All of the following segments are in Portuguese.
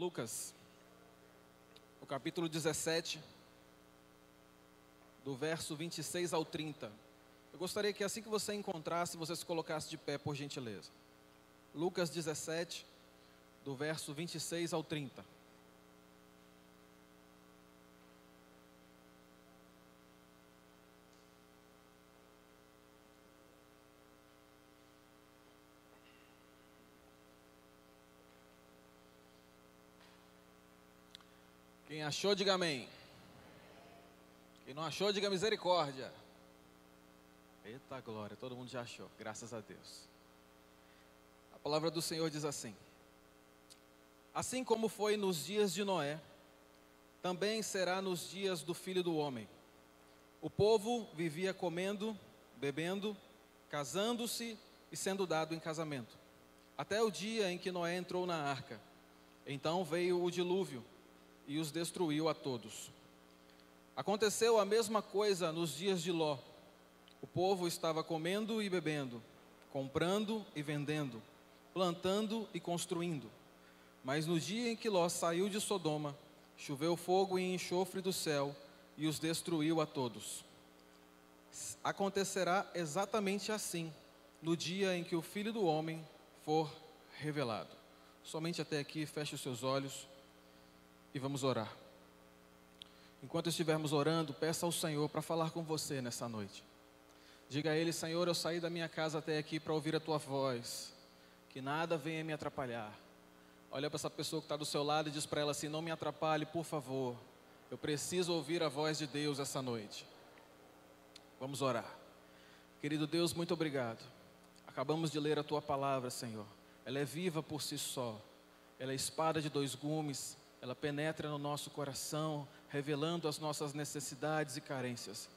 Lucas, o capítulo 17, do verso 26 ao 30. Eu gostaria que assim que você encontrasse, você se colocasse de pé, por gentileza. Lucas 17, do verso 26 ao 30. Quem achou, diga amém. Quem não achou, diga misericórdia. Eita glória, todo mundo já achou, graças a Deus. A palavra do Senhor diz assim: assim como foi nos dias de Noé, também será nos dias do Filho do Homem. O povo vivia comendo, bebendo, casando-se e sendo dado em casamento, até o dia em que Noé entrou na arca. Então veio o dilúvio e os destruiu a todos. Aconteceu a mesma coisa nos dias de Ló. O povo estava comendo e bebendo, comprando e vendendo, plantando e construindo. Mas no dia em que Ló saiu de Sodoma, choveu fogo e enxofre do céu e os destruiu a todos. Acontecerá exatamente assim no dia em que o Filho do Homem for revelado. Somente até aqui, feche os seus olhos e vamos orar. Enquanto estivermos orando, peça ao Senhor para falar com você nessa noite. Diga a Ele: Senhor, eu saí da minha casa até aqui para ouvir a Tua voz, que nada venha me atrapalhar. Olha para essa pessoa que está do seu lado e diz para ela assim: não me atrapalhe, por favor. Eu preciso ouvir a voz de Deus essa noite. Vamos orar. Querido Deus, muito obrigado. Acabamos de ler a Tua palavra, Senhor. Ela é viva por si só. Ela é espada de dois gumes. Ela penetra no nosso coração, revelando as nossas necessidades e carências.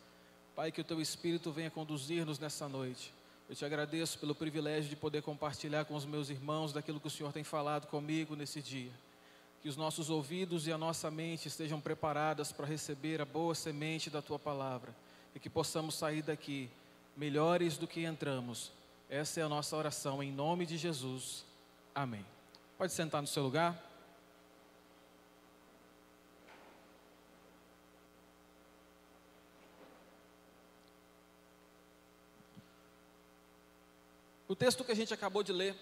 Pai, que o Teu Espírito venha conduzir-nos nessa noite. Eu Te agradeço pelo privilégio de poder compartilhar com os meus irmãos daquilo que o Senhor tem falado comigo nesse dia. Que os nossos ouvidos e a nossa mente estejam preparadas para receber a boa semente da Tua palavra. E que possamos sair daqui melhores do que entramos. Essa é a nossa oração, em nome de Jesus. Amém. Pode sentar no seu lugar. O texto que a gente acabou de ler,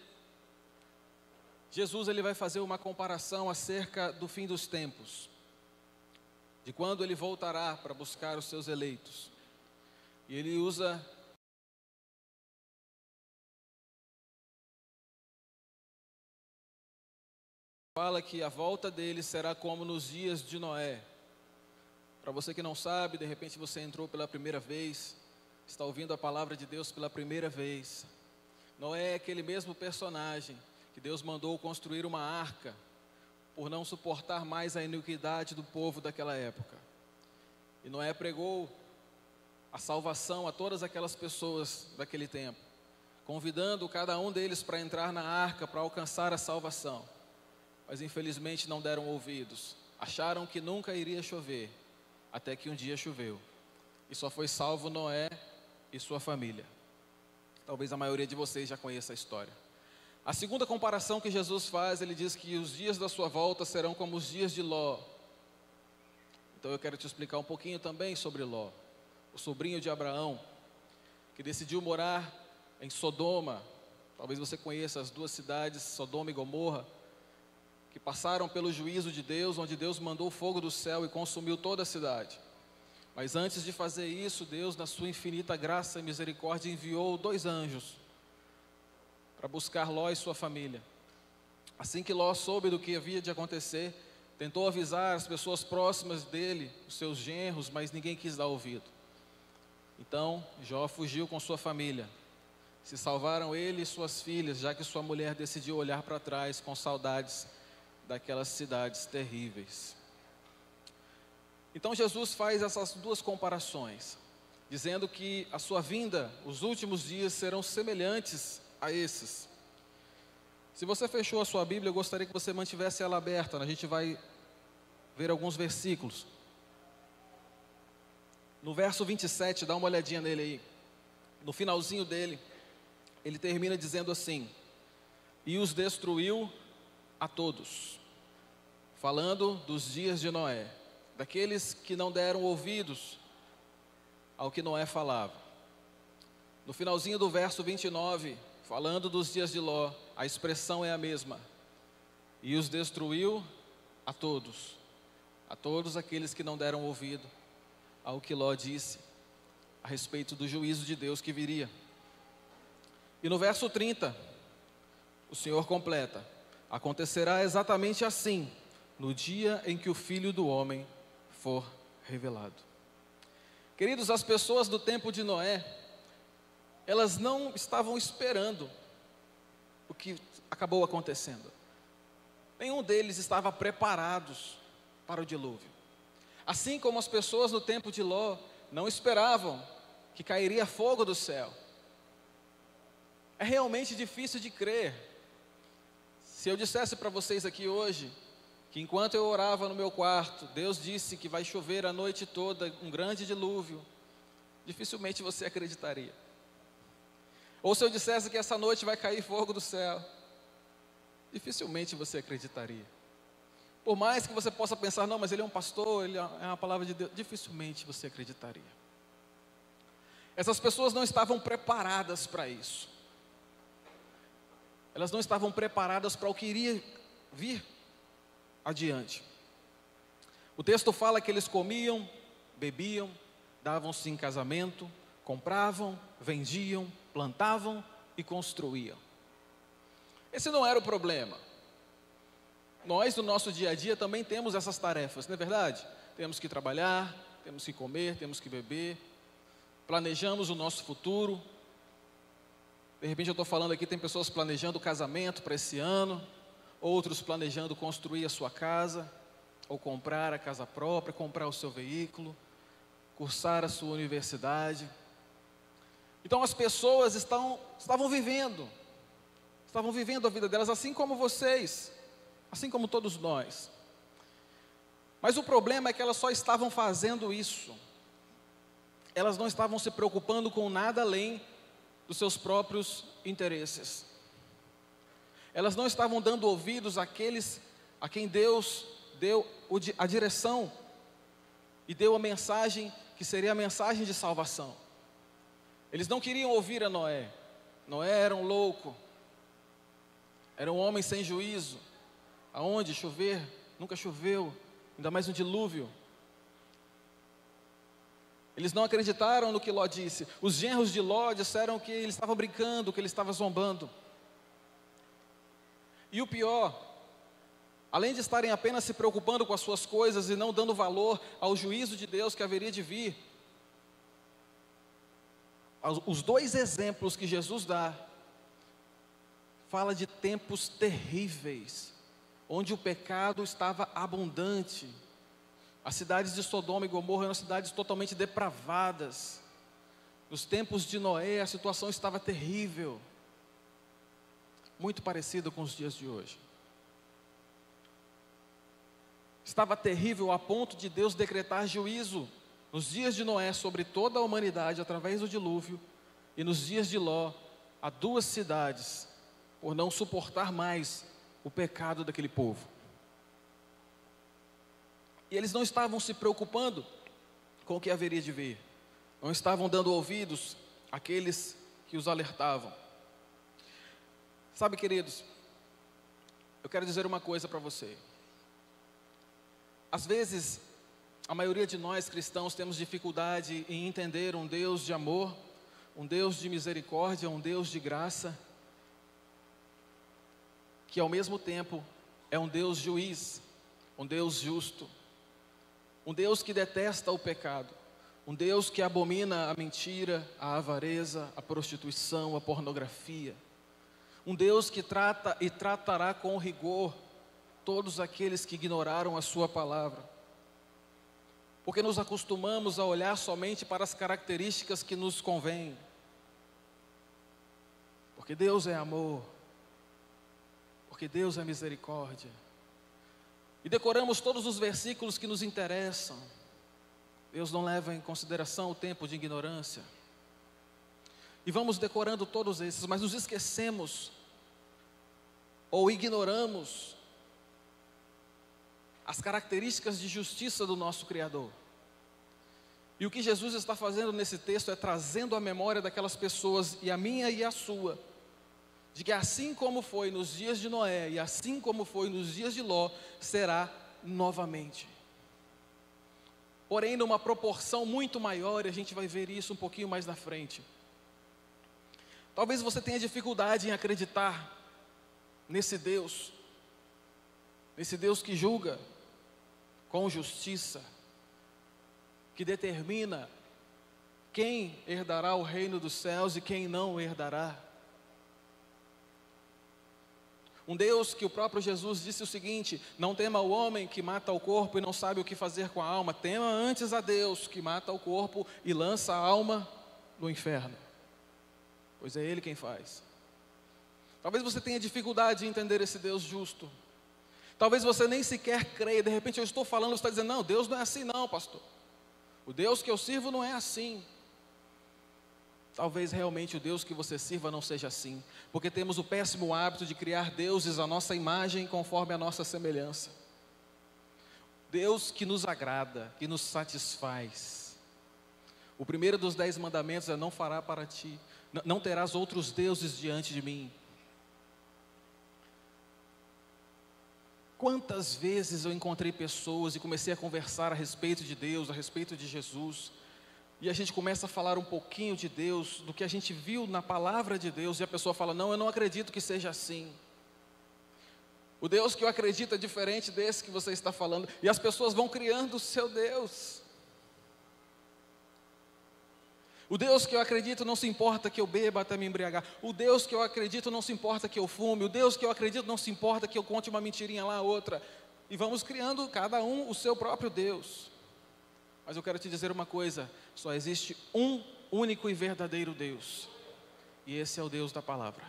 Jesus ele vai fazer uma comparação acerca do fim dos tempos, de quando Ele voltará para buscar os seus eleitos. E Ele fala que a volta dele será como nos dias de Noé. Para você que não sabe, de repente você entrou pela primeira vez, está ouvindo a palavra de Deus pela primeira vez. Noé é aquele mesmo personagem que Deus mandou construir uma arca por não suportar mais a iniquidade do povo daquela época. E Noé pregou a salvação a todas aquelas pessoas daquele tempo, convidando cada um deles para entrar na arca para alcançar a salvação. Mas infelizmente não deram ouvidos. Acharam que nunca iria chover, até que um dia choveu. E só foi salvo Noé e sua família. Talvez a maioria de vocês já conheça a história. A segunda comparação que Jesus faz, Ele diz que os dias da sua volta serão como os dias de Ló. Então eu quero te explicar um pouquinho também sobre Ló, o sobrinho de Abraão, que decidiu morar em Sodoma. Talvez você conheça as duas cidades, Sodoma e Gomorra, que passaram pelo juízo de Deus, onde Deus mandou fogo do céu e consumiu toda a cidade. Mas antes de fazer isso, Deus, na sua infinita graça e misericórdia, enviou 2 anjos para buscar Ló e sua família. Assim que Ló soube do que havia de acontecer, tentou avisar as pessoas próximas dele, os seus genros, mas ninguém quis dar ouvido. Então, Jó fugiu com sua família. Se salvaram ele e suas filhas, já que sua mulher decidiu olhar para trás com saudades daquelas cidades terríveis. Então Jesus faz essas duas comparações, dizendo que a sua vinda, os últimos dias serão semelhantes a esses. Se você fechou a sua Bíblia, eu gostaria que você mantivesse ela aberta. A gente vai ver alguns versículos. No verso 27, dá uma olhadinha nele aí. No finalzinho dele, ele termina dizendo assim: e os destruiu a todos. falando dos dias de Noé, daqueles que não deram ouvidos ao que Noé falava. No finalzinho do verso 29, falando dos dias de Ló, a expressão é a mesma: e os destruiu a todos aqueles que não deram ouvido ao que Ló disse a respeito do juízo de Deus que viria. E no verso 30, o Senhor completa: acontecerá exatamente assim, no dia em que o Filho do Homem for revelado. Queridos, as pessoas do tempo de Noé, elas não estavam esperando o que acabou acontecendo. Nenhum deles estava preparados para o dilúvio. Assim como as pessoas no tempo de Ló não esperavam que cairia fogo do céu. É realmente difícil de crer. Se eu dissesse para vocês aqui hoje que enquanto eu orava no meu quarto, Deus disse que vai chover a noite toda, um grande dilúvio, dificilmente você acreditaria. Ou se eu dissesse que essa noite vai cair fogo do céu, dificilmente você acreditaria. Por mais que você possa pensar, não, mas ele é um pastor, ele é uma palavra de Deus, dificilmente você acreditaria. Essas pessoas não estavam preparadas para isso. Elas não estavam preparadas para o que iria vir adiante. O texto fala que eles comiam, bebiam, davam-se em casamento, compravam, vendiam, plantavam e construíam. Esse não era o problema. Nós, no nosso dia a dia, também temos essas tarefas, não é verdade? Temos que trabalhar, temos que comer, temos que beber, planejamos o nosso futuro. De repente eu estou falando aqui, tem pessoas planejando o casamento para esse ano, outros planejando construir a sua casa, ou comprar a casa própria, comprar o seu veículo, cursar a sua universidade. Então as pessoas estavam vivendo a vida delas, assim como vocês, assim como todos nós. Mas o problema é que elas só estavam fazendo isso. Elas não estavam se preocupando com nada além dos seus próprios interesses. Elas não estavam dando ouvidos àqueles a quem Deus deu a direção e deu a mensagem que seria a mensagem de salvação. Eles não queriam ouvir a Noé. Noé era um louco, era um homem sem juízo. Aonde chover? Nunca choveu, ainda mais no dilúvio. Eles não acreditaram no que Ló disse. Os genros de Ló disseram que ele estava brincando, que ele estava zombando. E o pior, além de estarem apenas se preocupando com as suas coisas e não dando valor ao juízo de Deus que haveria de vir, os dois exemplos que Jesus dá, fala de tempos terríveis, onde o pecado estava abundante. As cidades de Sodoma e Gomorra eram cidades totalmente depravadas. Nos tempos de Noé, a situação estava terrível, muito parecida com os dias de hoje. Estava terrível a ponto de Deus decretar juízo nos dias de Noé sobre toda a humanidade através do dilúvio, e nos dias de Ló a duas cidades, por não suportar mais o pecado daquele povo. E eles não estavam se preocupando com o que haveria de vir. Não estavam dando ouvidos àqueles que os alertavam. Sabe, queridos, eu quero dizer uma coisa para você. Às vezes, a maioria de nós cristãos temos dificuldade em entender um Deus de amor, um Deus de misericórdia, um Deus de graça, que ao mesmo tempo é um Deus juiz, um Deus justo, um Deus que detesta o pecado, um Deus que abomina a mentira, a avareza, a prostituição, a pornografia, um Deus que trata e tratará com rigor todos aqueles que ignoraram a sua palavra, porque nos acostumamos a olhar somente para as características que nos convêm, porque Deus é amor, porque Deus é misericórdia, e decoramos todos os versículos que nos interessam. Deus não leva em consideração o tempo de ignorância, e vamos decorando todos esses, mas nos esquecemos, ou ignoramos, as características de justiça do nosso Criador. E o que Jesus está fazendo nesse texto é trazendo a memória daquelas pessoas, e a minha e a sua, de que assim como foi nos dias de Noé, e assim como foi nos dias de Ló, será novamente. Porém, numa proporção muito maior, e a gente vai ver isso um pouquinho mais na frente. Talvez você tenha dificuldade em acreditar nesse Deus que julga com justiça, que determina quem herdará o reino dos céus e quem não herdará. Um Deus que o próprio Jesus disse o seguinte: não tema o homem que mata o corpo e não sabe o que fazer com a alma, tema antes a Deus que mata o corpo e lança a alma no inferno, pois é Ele quem faz. Talvez você tenha dificuldade de entender esse Deus justo. Talvez você nem sequer creia. De repente eu estou falando, você está dizendo: não, Deus não é assim não, pastor. O Deus que eu sirvo não é assim. Talvez realmente o Deus que você sirva não seja assim, porque temos o péssimo hábito de criar deuses à nossa imagem, conforme a nossa semelhança. Deus que nos agrada, que nos satisfaz. O primeiro dos 10 mandamentos é: não fará para ti, não terás outros deuses diante de mim. Quantas vezes eu encontrei pessoas e comecei a conversar a respeito de Deus, a respeito de Jesus, e a gente começa a falar um pouquinho de Deus, do que a gente viu na palavra de Deus, e a pessoa fala: não, eu não acredito que seja assim. O Deus que eu acredito é diferente desse que você está falando, e as pessoas vão criando o seu Deus. O Deus que eu acredito não se importa que eu beba até me embriagar. O Deus que eu acredito não se importa que eu fume. O Deus que eu acredito não se importa que eu conte uma mentirinha lá, outra. E vamos criando cada um o seu próprio Deus. Mas eu quero te dizer uma coisa: só existe um único e verdadeiro Deus. E esse é o Deus da palavra.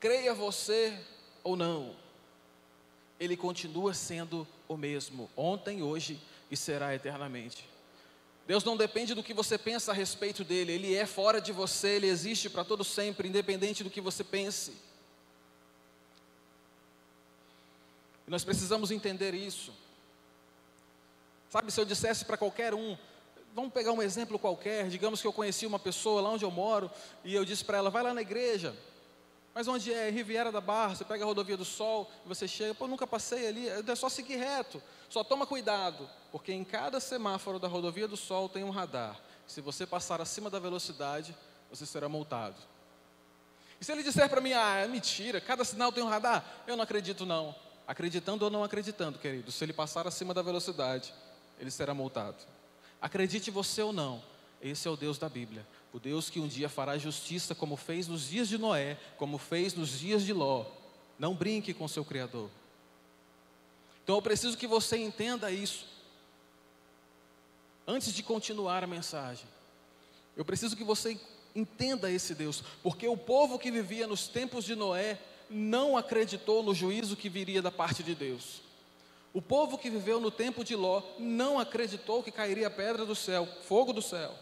Creia você ou não, Ele continua sendo o mesmo, ontem, hoje e será eternamente. Deus não depende do que você pensa a respeito dele. Ele é fora de você, Ele existe para todo sempre, independente do que você pense. E nós precisamos entender isso. Sabe, se eu dissesse para qualquer um, vamos pegar um exemplo qualquer, digamos que eu conheci uma pessoa lá onde eu moro, e eu disse para ela: vai lá na igreja. Mas onde é? Riviera da Barra, você pega a Rodovia do Sol, e você chega: pô, nunca passei ali, é só seguir reto. Só toma cuidado, porque em cada semáforo da Rodovia do Sol tem um radar. Se você passar acima da velocidade, você será multado. E se ele disser para mim: ah, é mentira, cada sinal tem um radar, eu não acredito não. Acreditando ou não acreditando, querido, se ele passar acima da velocidade, ele será multado. Acredite você ou não, esse é o Deus da Bíblia. O Deus que um dia fará justiça, como fez nos dias de Noé, como fez nos dias de Ló. Não brinque com seu Criador. Então eu preciso que você entenda isso. Antes de continuar a mensagem, eu preciso que você entenda esse Deus, porque o povo que vivia nos tempos de Noé não acreditou no juízo que viria da parte de Deus. O povo que viveu no tempo de Ló não acreditou que cairia pedra do céu, fogo do céu.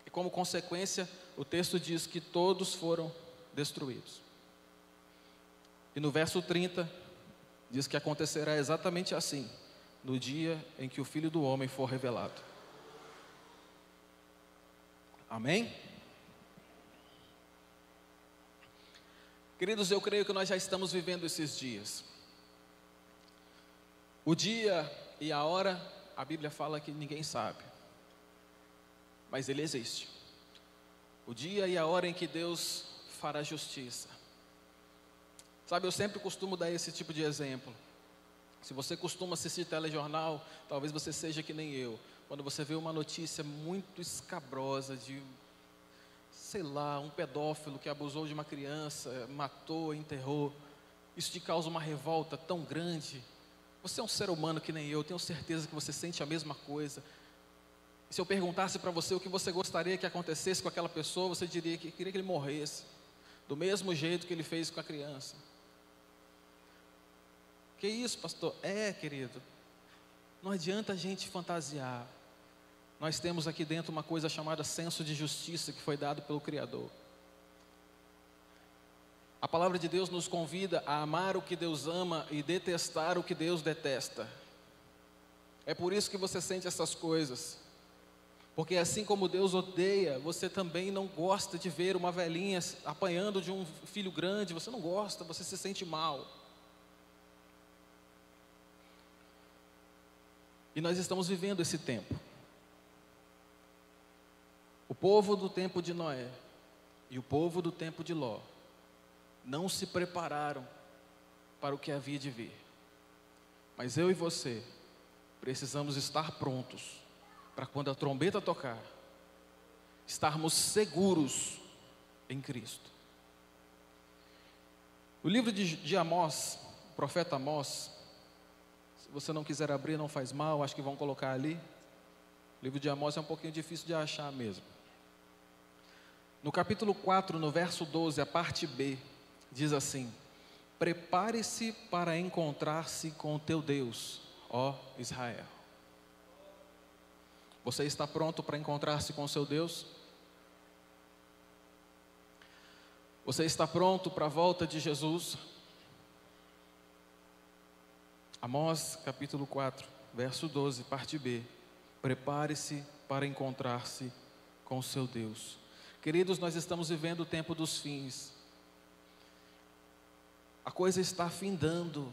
E como consequência, o texto diz que todos foram destruídos. E no verso 30, diz que acontecerá exatamente assim, no dia em que o Filho do Homem for revelado. Amém? Queridos, eu creio que nós já estamos vivendo esses dias. O dia e a hora, a Bíblia fala que ninguém sabe, mas ele existe. O dia e a hora em que Deus fará justiça. Sabe, eu sempre costumo dar esse tipo de exemplo. Se você costuma assistir telejornal, talvez você seja que nem eu. Quando você vê uma notícia muito escabrosa de, sei lá, um pedófilo que abusou de uma criança, matou, enterrou, isso te causa uma revolta tão grande. Você é um ser humano que nem eu tenho certeza que você sente a mesma coisa. Se eu perguntasse para você o que você gostaria que acontecesse com aquela pessoa, você diria que queria que ele morresse, do mesmo jeito que ele fez com a criança. Que isso, pastor? Querido, não adianta a gente fantasiar. Nós temos aqui dentro uma coisa chamada senso de justiça que foi dado pelo Criador. A palavra de Deus nos convida a amar o que Deus ama e detestar o que Deus detesta. É por isso que você sente essas coisas. Porque assim como Deus odeia, você também não gosta de ver uma velhinha apanhando de um filho grande. Você não gosta, você se sente mal. E nós estamos vivendo esse tempo. O povo do tempo de Noé e o povo do tempo de Ló não se prepararam para o que havia de vir. Mas eu e você precisamos estar prontos para quando a trombeta tocar, estarmos seguros em Cristo. O livro de Amós, o profeta Amós, se você não quiser abrir, não faz mal, acho que vão colocar ali. O livro de Amós é um pouquinho difícil de achar mesmo. No capítulo 4, no verso 12, a parte B, diz assim: prepare-se para encontrar-se com o teu Deus, ó Israel. Você está pronto para encontrar-se com o seu Deus? Você está pronto para a volta de Jesus? Amós capítulo 4, verso 12, parte B. Prepare-se para encontrar-se com o seu Deus. Queridos, nós estamos vivendo o tempo dos fins. A coisa está findando.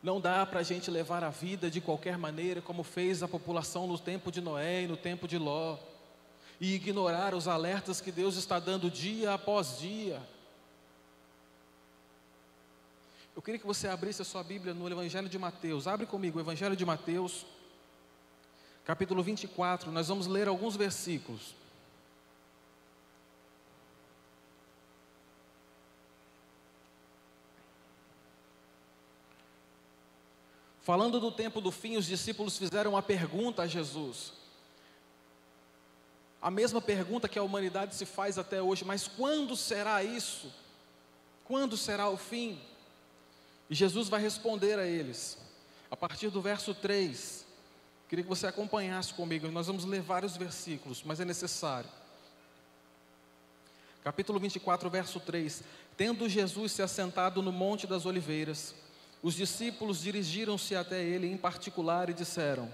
Não dá para a gente levar a vida de qualquer maneira, como fez a população no tempo de Noé e no tempo de Ló, e ignorar os alertas que Deus está dando dia após dia. Eu queria que você abrisse a sua Bíblia no Evangelho de Mateus. Abre comigo o Evangelho de Mateus, capítulo 24. Nós vamos ler alguns versículos. Falando do tempo do fim, os discípulos fizeram uma pergunta a Jesus. A mesma pergunta que a humanidade se faz até hoje: mas quando será isso? Quando será o fim? E Jesus vai responder a eles, a partir do verso 3. Queria que você acompanhasse comigo, nós vamos ler vários versículos, mas é necessário. Capítulo 24, verso 3. Tendo Jesus se assentado no Monte das Oliveiras, os discípulos dirigiram-se até ele em particular e disseram: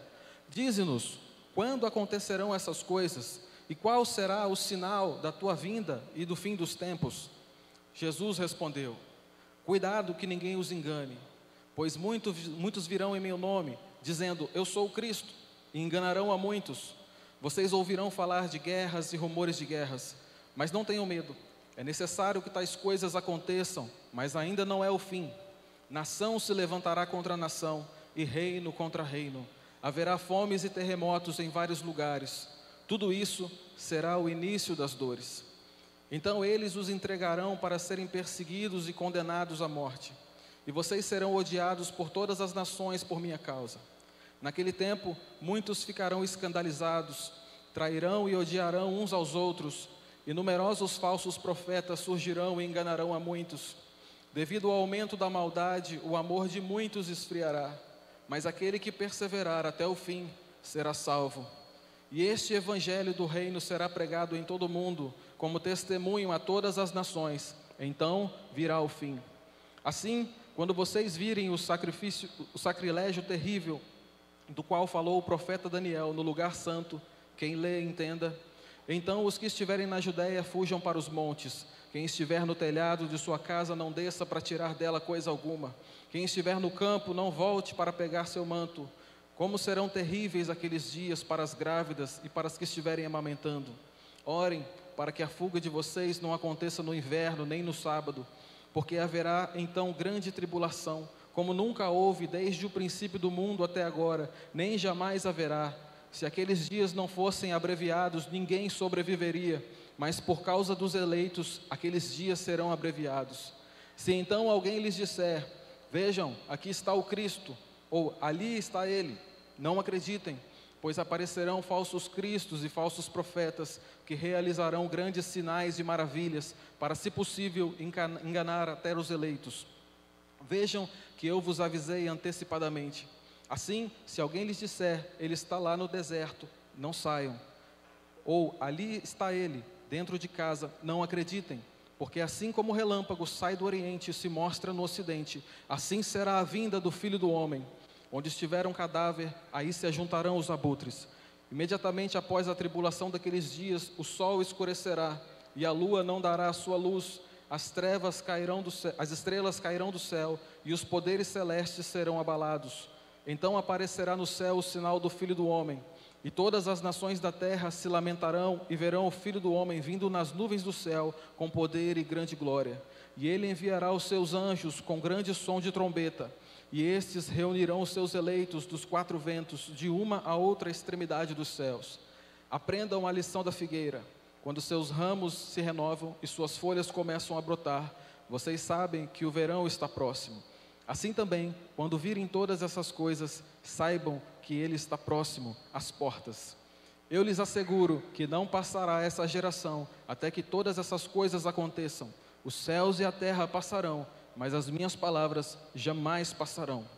dize-nos, quando acontecerão essas coisas? E qual será o sinal da tua vinda e do fim dos tempos? Jesus respondeu: cuidado que ninguém os engane, pois muitos virão em meu nome, dizendo: eu sou o Cristo, e enganarão a muitos. Vocês ouvirão falar de guerras e rumores de guerras, mas não tenham medo. É necessário que tais coisas aconteçam, mas ainda não é o fim. Nação se levantará contra nação, e reino contra reino. Haverá fomes e terremotos em vários lugares. Tudo isso será o início das dores. Então eles os entregarão para serem perseguidos e condenados à morte. E vocês serão odiados por todas as nações por minha causa. Naquele tempo, muitos ficarão escandalizados, trairão e odiarão uns aos outros, e numerosos falsos profetas surgirão e enganarão a muitos. Devido ao aumento da maldade, o amor de muitos esfriará, mas aquele que perseverar até o fim será salvo. E este evangelho do reino será pregado em todo o mundo, como testemunho a todas as nações. Então virá o fim. Assim, quando vocês virem o sacrilégio terrível, do qual falou o profeta Daniel no lugar santo, quem lê entenda. Então os que estiverem na Judéia fujam para os montes. Quem estiver no telhado de sua casa não desça para tirar dela coisa alguma. Quem estiver no campo não volte para pegar seu manto. Como serão terríveis aqueles dias para as grávidas e para as que estiverem amamentando. Orem para que a fuga de vocês não aconteça no inverno nem no sábado, porque haverá então grande tribulação, como nunca houve desde o princípio do mundo até agora, nem jamais haverá. Se aqueles dias não fossem abreviados, ninguém sobreviveria, mas por causa dos eleitos, aqueles dias serão abreviados. Se então alguém lhes disser: vejam, aqui está o Cristo, ou ali está ele, não acreditem, pois aparecerão falsos cristos e falsos profetas, que realizarão grandes sinais e maravilhas, para, se possível, enganar até os eleitos. Vejam que eu vos avisei antecipadamente. Assim, se alguém lhes disser: ele está lá no deserto, não saiam. Ou ali está ele, dentro de casa, não acreditem, Porque assim como o relâmpago sai do Oriente e se mostra no Ocidente, assim será a vinda do Filho do Homem. Onde estiver um cadáver, aí se ajuntarão os abutres. Imediatamente após a tribulação daqueles dias, o sol escurecerá, e a lua não dará a sua luz, as trevas cairão do céu, as estrelas cairão do céu, e os poderes celestes serão abalados. Então aparecerá no céu o sinal do Filho do Homem, e todas as nações da terra se lamentarão e verão o Filho do Homem vindo nas nuvens do céu com poder e grande glória. E ele enviará os seus anjos com grande som de trombeta, e estes reunirão os seus eleitos dos quatro ventos, de uma a outra extremidade dos céus. Aprendam a lição da figueira. Quando seus ramos se renovam e suas folhas começam a brotar, vocês sabem que o verão está próximo. Assim também, quando virem todas essas coisas, saibam que ele está próximo, às portas. Eu lhes asseguro que não passará essa geração até que todas essas coisas aconteçam. Os céus e a terra passarão, mas as minhas palavras jamais passarão.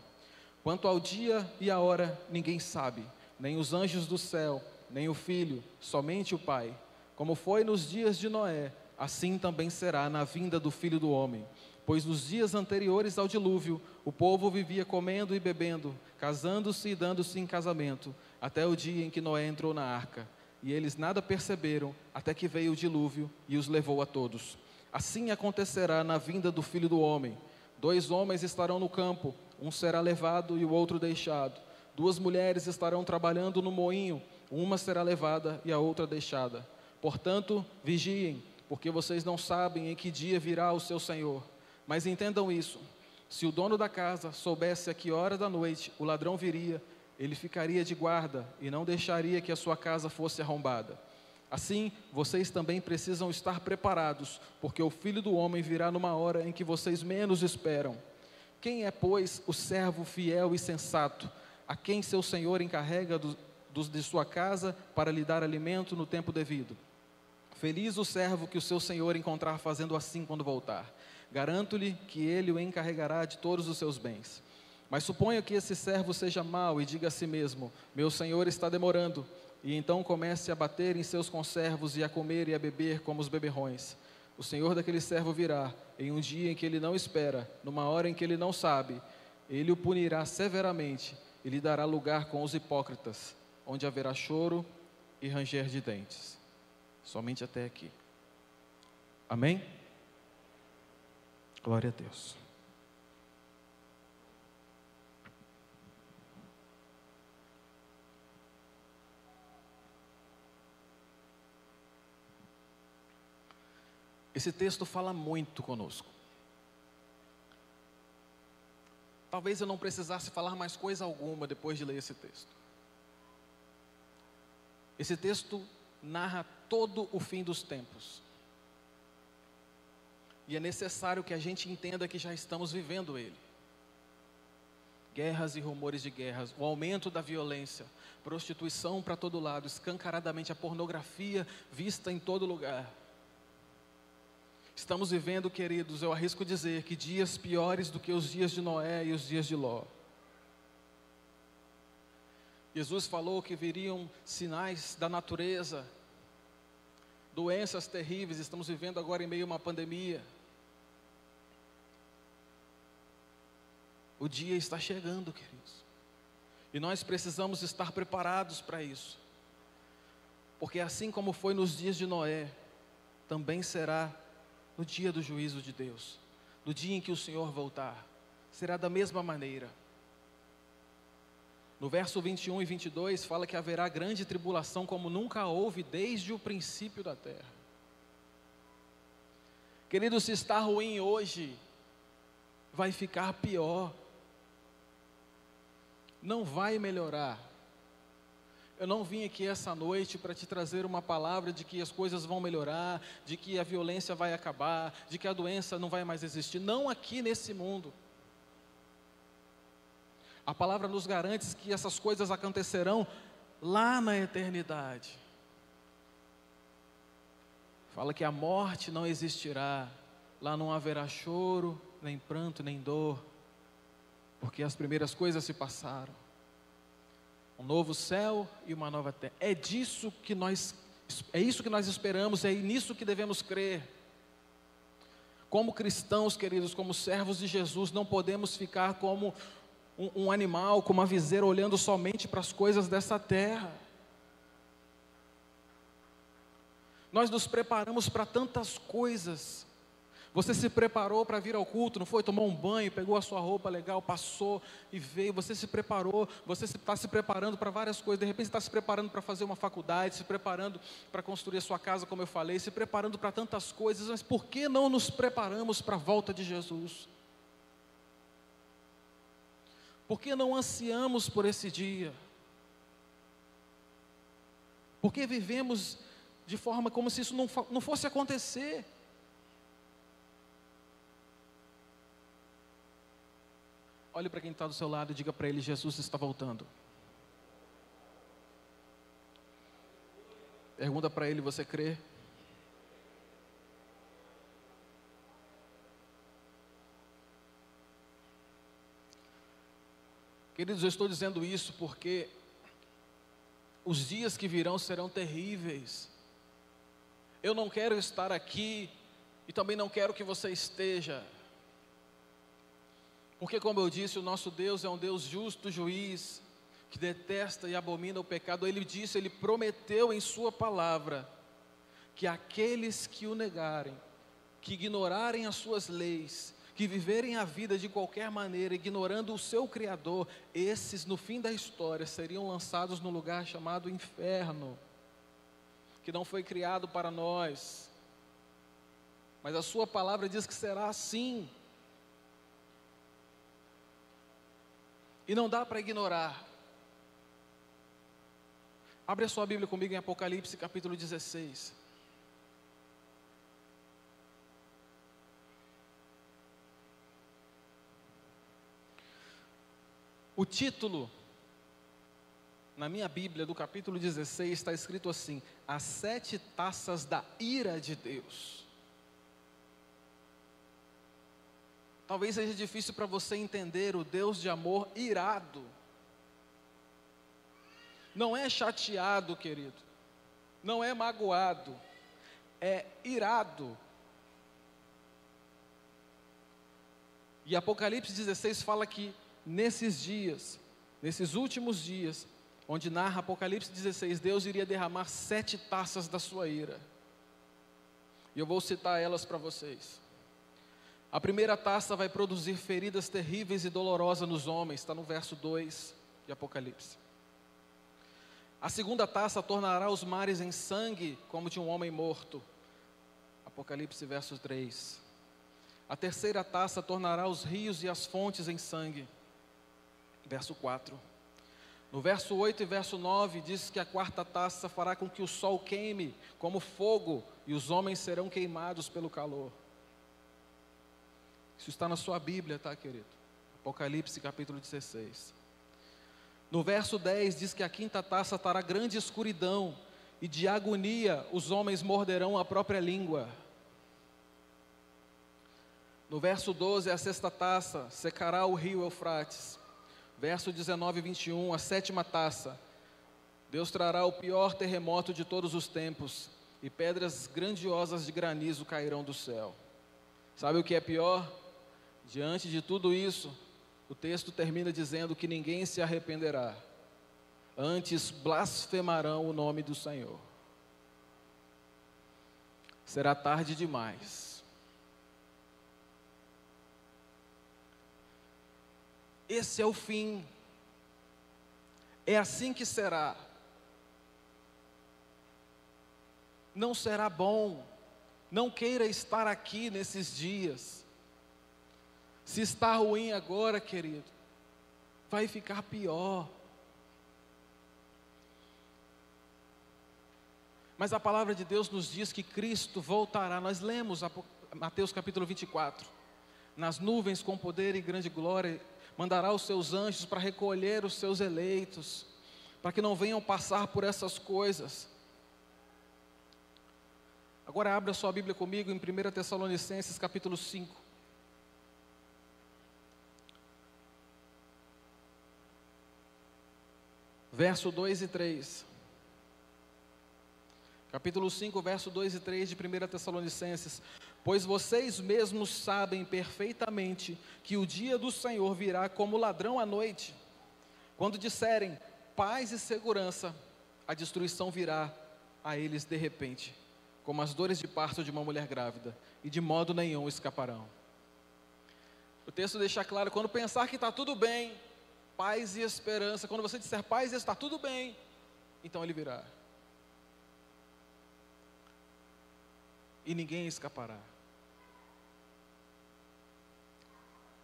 Quanto ao dia e a hora, ninguém sabe, nem os anjos do céu, nem o Filho, somente o Pai. Como foi nos dias de Noé, assim também será na vinda do Filho do Homem. Pois nos dias anteriores ao dilúvio, o povo vivia comendo e bebendo, casando-se e dando-se em casamento, até o dia em que Noé entrou na arca. E eles nada perceberam, até que veio o dilúvio e os levou a todos. Assim acontecerá na vinda do Filho do Homem. 2 homens estarão no campo, um será levado e o outro deixado. 2 mulheres estarão trabalhando no moinho, uma será levada e a outra deixada. Portanto, vigiem, porque vocês não sabem em que dia virá o seu Senhor. Mas entendam isso, se o dono da casa soubesse a que hora da noite o ladrão viria, ele ficaria de guarda e não deixaria que a sua casa fosse arrombada. Assim, vocês também precisam estar preparados, porque o Filho do Homem virá numa hora em que vocês menos esperam. Quem é, pois, o servo fiel e sensato, a quem seu Senhor encarrega de sua casa para lhe dar alimento no tempo devido? Feliz o servo que o seu Senhor encontrar fazendo assim quando voltar. Garanto-lhe que ele o encarregará de todos os seus bens. Mas suponha que esse servo seja mau e diga a si mesmo: meu senhor está demorando, e então comece a bater em seus conservos e a comer e a beber como os beberrões. O senhor daquele servo virá, em um dia em que ele não espera, numa hora em que ele não sabe. Ele o punirá severamente e lhe dará lugar com os hipócritas, onde haverá choro e ranger de dentes. Somente até aqui. Amém? Glória a Deus. Esse texto fala muito conosco. Talvez eu não precisasse falar mais coisa alguma depois de ler esse texto. Esse texto narra todo o fim dos tempos. E é necessário que a gente entenda que já estamos vivendo ele. Guerras e rumores de guerras, o aumento da violência, prostituição para todo lado, escancaradamente a pornografia vista em todo lugar. Estamos vivendo, queridos, eu arrisco dizer que dias piores do que os dias de Noé e os dias de Ló. Jesus falou que viriam sinais da natureza, doenças terríveis. Estamos vivendo agora em meio a uma pandemia. O dia está chegando, queridos, e nós precisamos estar preparados para isso, porque assim como foi nos dias de Noé, também será no dia do juízo de Deus, no dia em que o Senhor voltar, será da mesma maneira. No verso 21 e 22 fala que haverá grande tribulação como nunca houve desde o princípio da terra. Querido, se está ruim hoje, vai ficar pior. Não vai melhorar. Eu não vim aqui essa noite para te trazer uma palavra de que as coisas vão melhorar, de que a violência vai acabar, de que a doença não vai mais existir. Não aqui nesse mundo. A palavra nos garante que essas coisas acontecerão lá na eternidade. Fala que a morte não existirá, lá não haverá choro, nem pranto, nem dor, porque as primeiras coisas se passaram. Um novo céu e uma nova terra. É isso que nós esperamos, é nisso que devemos crer. Como cristãos, queridos, como servos de Jesus, não podemos ficar como um animal, como uma viseira, olhando somente para as coisas dessa terra. Nós nos preparamos para tantas coisas. Você se preparou para vir ao culto, não foi? Tomou um banho, pegou a sua roupa legal, passou e veio. Você se preparou, você está se preparando para várias coisas. De repente você está se preparando para fazer uma faculdade, se preparando para construir a sua casa, como eu falei, se preparando para tantas coisas. Mas por que não nos preparamos para a volta de Jesus? Por que não ansiamos por esse dia? Por que vivemos de forma como se isso não fosse acontecer? Olhe para quem está do seu lado e diga para ele: Jesus está voltando. Pergunta para ele: você crê? Queridos, eu estou dizendo isso porque os dias que virão serão terríveis. Eu não quero estar aqui e também não quero que você esteja. Porque, como eu disse, o nosso Deus é um Deus justo, juiz, que detesta e abomina o pecado. Ele disse, Ele prometeu em sua palavra, que aqueles que o negarem, que ignorarem as suas leis, que viverem a vida de qualquer maneira, ignorando o seu Criador, esses, no fim da história, seriam lançados no lugar chamado inferno, que não foi criado para nós, mas a sua palavra diz que será assim. E não dá para ignorar. Abre a sua Bíblia comigo em Apocalipse capítulo 16. O título, na minha Bíblia, do capítulo 16, está escrito assim: As 7 taças da ira de Deus. Talvez seja difícil para você entender o Deus de amor irado. Não é chateado, querido. Não é magoado. É irado. E Apocalipse 16 fala que nesses dias, nesses últimos dias, onde narra Apocalipse 16, Deus iria derramar 7 taças da sua ira. E eu vou citar elas para vocês. A primeira taça vai produzir feridas terríveis e dolorosas nos homens, está no verso 2 de Apocalipse. A segunda taça tornará os mares em sangue, como de um homem morto, Apocalipse verso 3. A terceira taça tornará os rios e as fontes em sangue, verso 4. No verso 8 e verso 9 diz que a quarta taça fará com que o sol queime como fogo e os homens serão queimados pelo calor. Isso está na sua Bíblia, tá, querido? Apocalipse capítulo 16. No verso 10 diz que a quinta taça trará grande escuridão e de agonia os homens morderão a própria língua. No verso 12, a sexta taça secará o rio Eufrates. Verso 19 e 21, a sétima taça. Deus trará o pior terremoto de todos os tempos e pedras grandiosas de granizo cairão do céu. Sabe o que é pior? Diante de tudo isso, o texto termina dizendo que ninguém se arrependerá, antes blasfemarão o nome do Senhor. Será tarde demais. Esse é o fim. É assim que será. Não será bom. Não queira estar aqui nesses dias. Se está ruim agora, querido, vai ficar pior. Mas a palavra de Deus nos diz que Cristo voltará. Nós lemos Mateus capítulo 24. Nas nuvens com poder e grande glória, mandará os seus anjos para recolher os seus eleitos, para que não venham passar por essas coisas. Agora abra sua Bíblia comigo em 1 Tessalonicenses capítulo 5. Verso 2 e 3. Capítulo 5, verso 2 e 3 de 1 Tessalonicenses. Pois vocês mesmos sabem perfeitamente que o dia do Senhor virá como ladrão à noite. Quando disserem paz e segurança, a destruição virá a eles de repente, como as dores de parto de uma mulher grávida, e de modo nenhum escaparão. O texto deixa claro, quando pensar que está tudo bem, paz e esperança, quando você disser paz e está tudo bem, então ele virá. E ninguém escapará.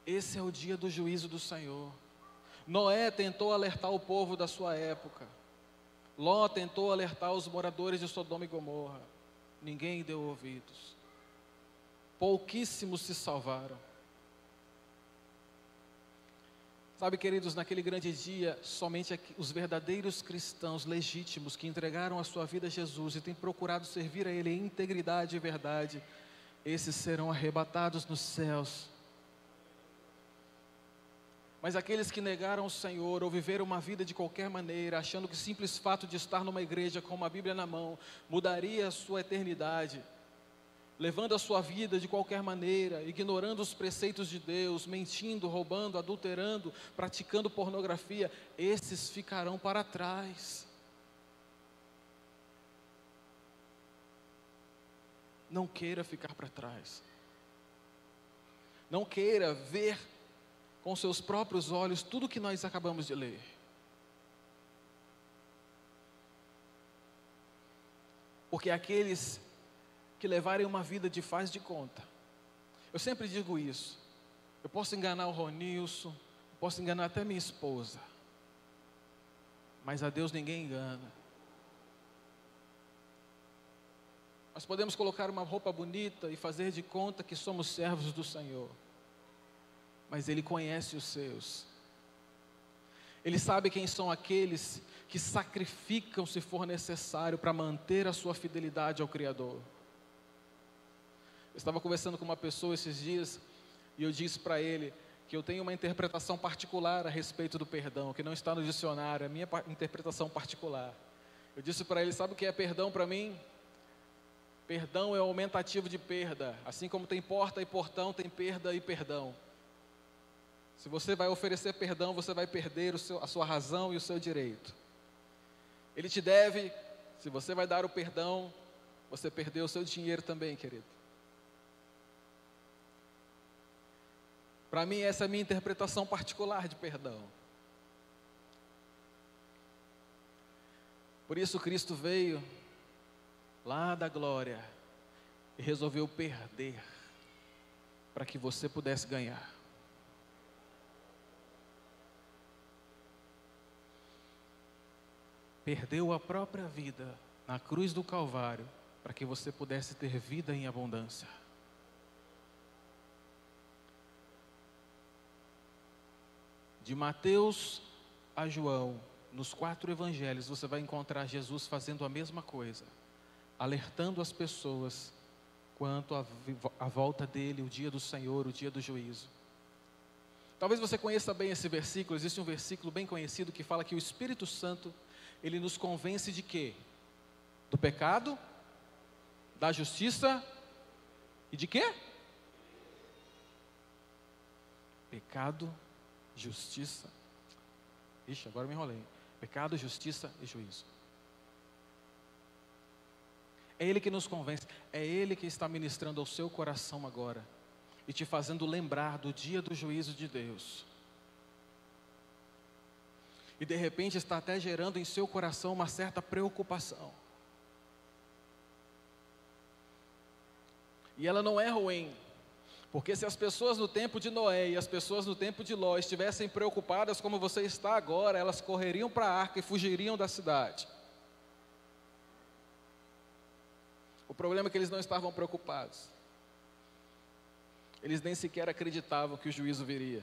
Esse é o dia do juízo do Senhor. Noé tentou alertar o povo da sua época. Ló tentou alertar os moradores de Sodoma e Gomorra. Ninguém deu ouvidos. Pouquíssimos se salvaram. Sabe, queridos, naquele grande dia, somente os verdadeiros cristãos legítimos que entregaram a sua vida a Jesus e têm procurado servir a Ele em integridade e verdade, esses serão arrebatados nos céus. Mas aqueles que negaram o Senhor ou viveram uma vida de qualquer maneira, achando que o simples fato de estar numa igreja com uma Bíblia na mão mudaria a sua eternidade, levando a sua vida de qualquer maneira, ignorando os preceitos de Deus, mentindo, roubando, adulterando, praticando pornografia, esses ficarão para trás. Não queira ficar para trás. Não queira ver com seus próprios olhos tudo que nós acabamos de ler. Porque aqueles que levarem uma vida de faz de conta, eu sempre digo isso, eu posso enganar o Ronilson, posso enganar até minha esposa, mas a Deus ninguém engana. Nós podemos colocar uma roupa bonita e fazer de conta que somos servos do Senhor, mas Ele conhece os seus. Ele sabe quem são aqueles que sacrificam se for necessário para manter a sua fidelidade ao Criador. Eu estava conversando com uma pessoa esses dias e eu disse para ele que eu tenho uma interpretação particular a respeito do perdão, que não está no dicionário, é a minha interpretação particular. Eu disse para ele, sabe o que é perdão para mim? Perdão é o aumentativo de perda, assim como tem porta e portão, tem perda e perdão. Se você vai oferecer perdão, você vai perder a sua razão e o seu direito. Ele te deve, se você vai dar o perdão, você perdeu o seu dinheiro também, querido. Para mim, essa é a minha interpretação particular de perdão. Por isso, Cristo veio lá da glória e resolveu perder para que você pudesse ganhar. Perdeu a própria vida na cruz do Calvário para que você pudesse ter vida em abundância. De Mateus a João, nos 4 evangelhos, você vai encontrar Jesus fazendo a mesma coisa, alertando as pessoas quanto à volta dele, o dia do Senhor, o dia do juízo. Talvez você conheça bem esse versículo. Existe um versículo bem conhecido que fala que o Espírito Santo, ele nos convence de quê? Do pecado, da justiça e de quê? Pecado, justiça. Ixi, agora me enrolei. Pecado, justiça e juízo. É Ele que nos convence, é Ele que está ministrando ao seu coração agora e te fazendo lembrar do dia do juízo de Deus. E de repente está até gerando em seu coração uma certa preocupação. E ela não é ruim, porque se as pessoas no tempo de Noé e as pessoas no tempo de Ló estivessem preocupadas como você está agora, elas correriam para a arca e fugiriam da cidade. O problema é que eles não estavam preocupados. Eles nem sequer acreditavam que o juízo viria.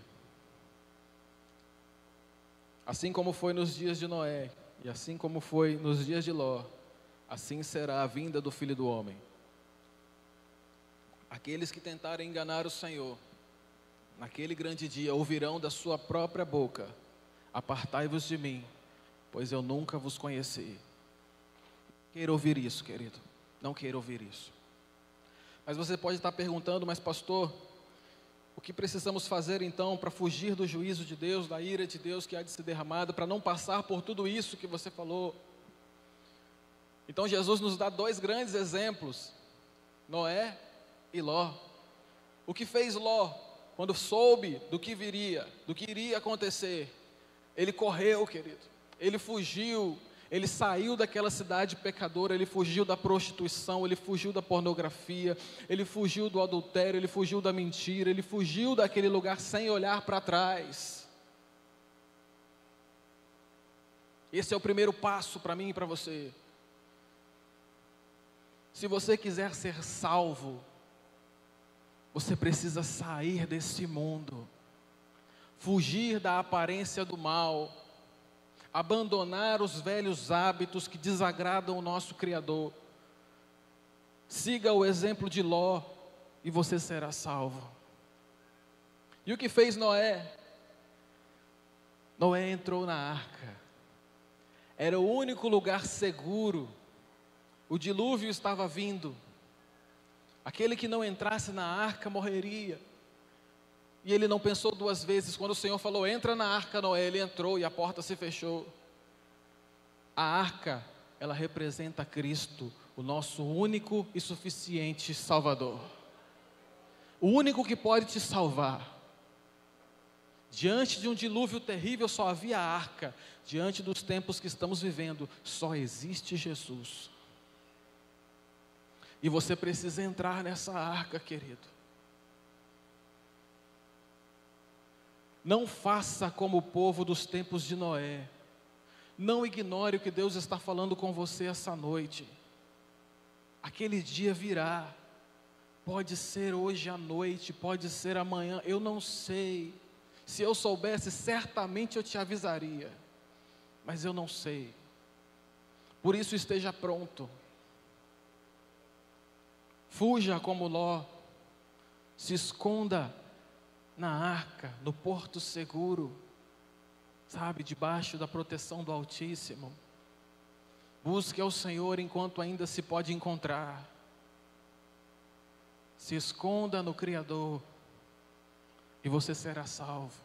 Assim como foi nos dias de Noé, e assim como foi nos dias de Ló, assim será a vinda do Filho do Homem. Aqueles que tentarem enganar o Senhor, naquele grande dia, ouvirão da sua própria boca: apartai-vos de mim, pois eu nunca vos conheci. Queira ouvir isso, querido, não queira ouvir isso. Mas você pode estar perguntando, mas pastor, o que precisamos fazer então para fugir do juízo de Deus, da ira de Deus que há de ser derramada, para não passar por tudo isso que você falou? Então Jesus nos dá dois grandes exemplos, Noé e Ló. O que fez Ló, quando soube do que viria, do que iria acontecer? Ele correu, querido, ele fugiu, ele saiu daquela cidade pecadora, ele fugiu da prostituição, ele fugiu da pornografia, ele fugiu do adultério, ele fugiu da mentira, ele fugiu daquele lugar sem olhar para trás. Esse é o primeiro passo para mim e para você. Se você quiser ser salvo, você precisa sair desse mundo, fugir da aparência do mal, abandonar os velhos hábitos que desagradam o nosso Criador. Siga o exemplo de Ló e você será salvo. E o que fez Noé? Noé entrou na arca. Era o único lugar seguro. O dilúvio estava vindo. Aquele que não entrasse na arca morreria. E ele não pensou duas vezes. Quando o Senhor falou, entra na arca, Noé, ele entrou e a porta se fechou. A arca, ela representa Cristo, o nosso único e suficiente Salvador. O único que pode te salvar. Diante de um dilúvio terrível só havia a arca. Diante dos tempos que estamos vivendo, só existe Jesus. E você precisa entrar nessa arca, querido. Não faça como o povo dos tempos de Noé. Não ignore o que Deus está falando com você essa noite. Aquele dia virá. Pode ser hoje à noite, pode ser amanhã, eu não sei. Se eu soubesse, certamente eu te avisaria. Mas eu não sei. Por isso esteja pronto. Fuja como Ló. Se esconda na arca, no porto seguro, sabe, debaixo da proteção do Altíssimo. Busque ao Senhor enquanto ainda se pode encontrar. Se esconda no Criador e você será salvo.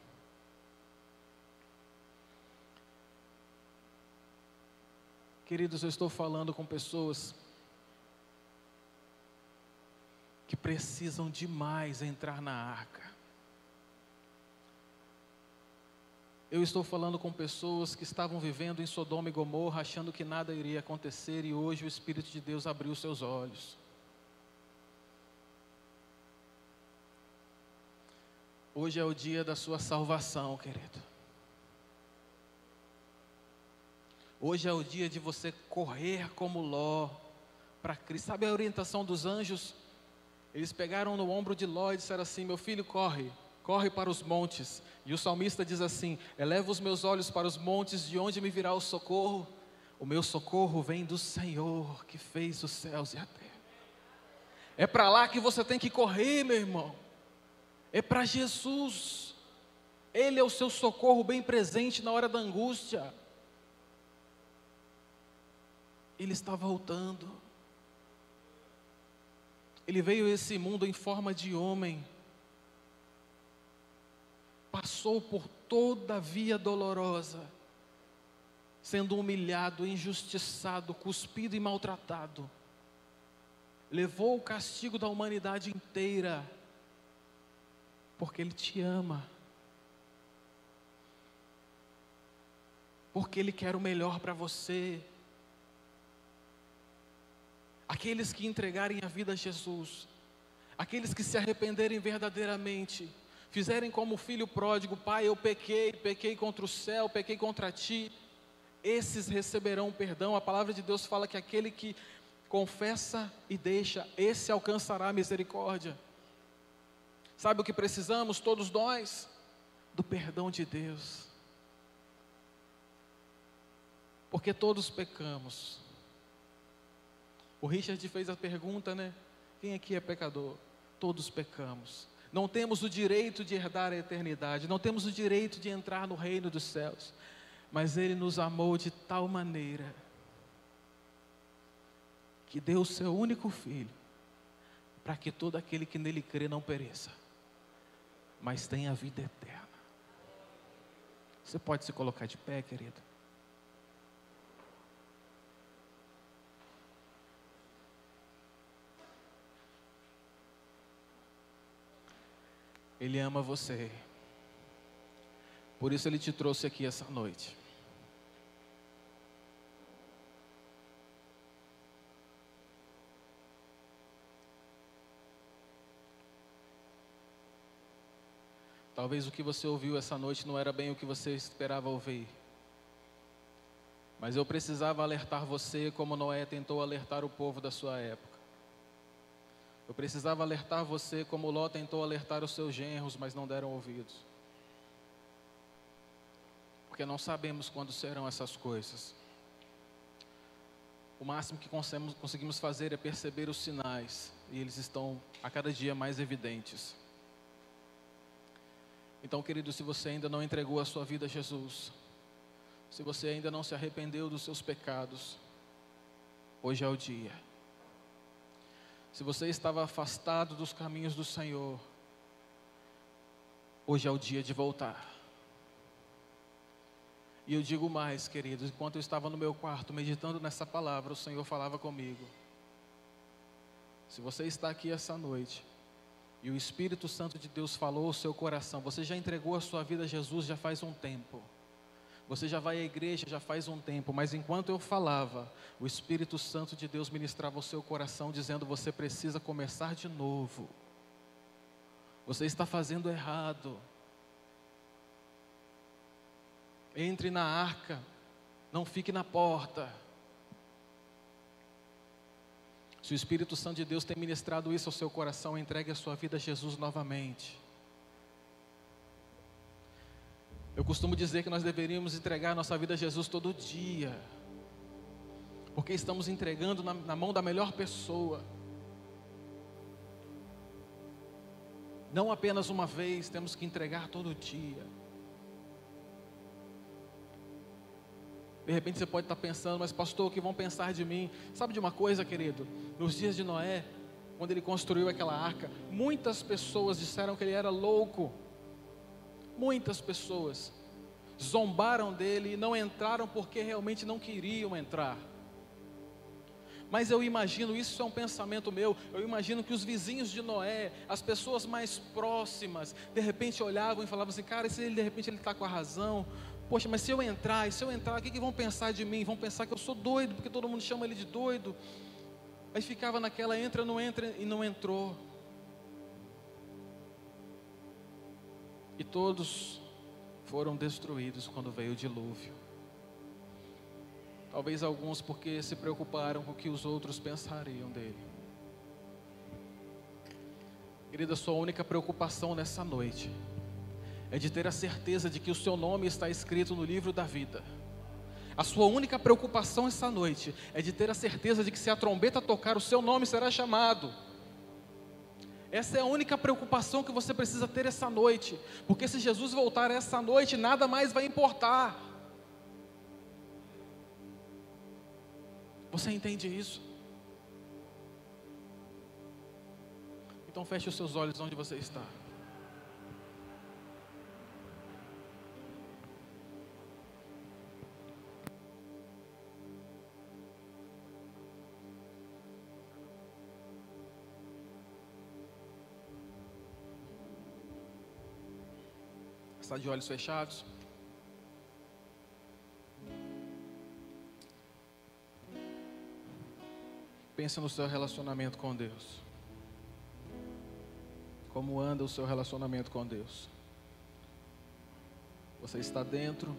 Queridos, eu estou falando com pessoas que precisam demais entrar na arca. Eu estou falando com pessoas que estavam vivendo em Sodoma e Gomorra, achando que nada iria acontecer, e hoje o Espírito de Deus abriu seus olhos. Hoje é o dia da sua salvação, querido. Hoje é o dia de você correr como Ló para Cristo. Sabe a orientação dos anjos? Eles pegaram no ombro de Ló e disseram assim, meu filho, corre para os montes. E o salmista diz assim, eleva os meus olhos para os montes, de onde me virá o socorro? O meu socorro vem do Senhor, que fez os céus e a terra. É para lá que você tem que correr, meu irmão. É para Jesus. Ele é o seu socorro bem presente na hora da angústia. Ele está voltando. Ele veio a esse mundo em forma de homem. Passou por toda a via dolorosa, sendo humilhado, injustiçado, cuspido e maltratado. Levou o castigo da humanidade inteira, porque Ele te ama. Porque Ele quer o melhor para você. Aqueles que entregarem a vida a Jesus, aqueles que se arrependerem verdadeiramente, fizerem como o filho pródigo, pai, eu pequei contra o céu, pequei contra ti, esses receberão perdão. A palavra de Deus fala que aquele que confessa e deixa, esse alcançará a misericórdia. Sabe o que precisamos, todos nós? Do perdão de Deus. Porque todos pecamos. O Richard fez a pergunta, né? Quem aqui é pecador? Todos pecamos. Não temos o direito de herdar a eternidade, não temos o direito de entrar no reino dos céus. Mas Ele nos amou de tal maneira que deu o seu único filho para que todo aquele que nele crê não pereça, mas tenha vida eterna. Você pode se colocar de pé, querido? Ele ama você. Por isso Ele te trouxe aqui essa noite. Talvez o que você ouviu essa noite não era bem o que você esperava ouvir. Mas eu precisava alertar você como Noé tentou alertar o povo da sua época. Eu precisava alertar você como Ló tentou alertar os seus genros, mas não deram ouvidos. Porque não sabemos quando serão essas coisas. O máximo que conseguimos fazer é perceber os sinais, e eles estão a cada dia mais evidentes. Então, querido, se você ainda não entregou a sua vida a Jesus, se você ainda não se arrependeu dos seus pecados, hoje é o dia. Se você estava afastado dos caminhos do Senhor, hoje é o dia de voltar. E eu digo mais, queridos, enquanto eu estava no meu quarto meditando nessa palavra, o Senhor falava comigo. Se você está aqui essa noite e o Espírito Santo de Deus falou ao seu coração, você já entregou a sua vida a Jesus já faz um tempo. Você já vai à igreja já faz um tempo, mas enquanto eu falava, o Espírito Santo de Deus ministrava ao seu coração, dizendo: você precisa começar de novo. Você está fazendo errado. Entre na arca, não fique na porta. Se o Espírito Santo de Deus tem ministrado isso ao seu coração, entregue a sua vida a Jesus novamente. Eu costumo dizer que nós deveríamos entregar a nossa vida a Jesus todo dia, porque estamos entregando na mão da melhor pessoa. Não apenas uma vez, temos que entregar todo dia. De repente você pode estar pensando: mas pastor, o que vão pensar de mim? Sabe de uma coisa, querido? Nos dias de Noé, quando ele construiu aquela arca, muitas pessoas disseram que ele era louco. Muitas pessoas zombaram dele e não entraram porque realmente não queriam entrar. Mas eu imagino, isso é um pensamento meu, eu imagino que os vizinhos de Noé, as pessoas mais próximas, de repente olhavam e falavam assim: cara, se ele de repente ele está com a razão, poxa, mas se eu entrar, o que vão pensar de mim? Vão pensar que eu sou doido, porque todo mundo chama ele de doido. Aí ficava naquela, entra, e não entrou. E todos foram destruídos quando veio o dilúvio. Talvez alguns porque se preocuparam com o que os outros pensariam dele. Querida, sua única preocupação nessa noite é de ter a certeza de que o seu nome está escrito no livro da vida. A sua única preocupação essa noite é de ter a certeza de que se a trombeta tocar, o seu nome será chamado. Essa é a única preocupação que você precisa ter essa noite, porque se Jesus voltar essa noite, nada mais vai importar. Você entende isso? Então feche os seus olhos onde você está. Está de olhos fechados? Pensa no seu relacionamento com Deus. Como anda o seu relacionamento com Deus? Você está dentro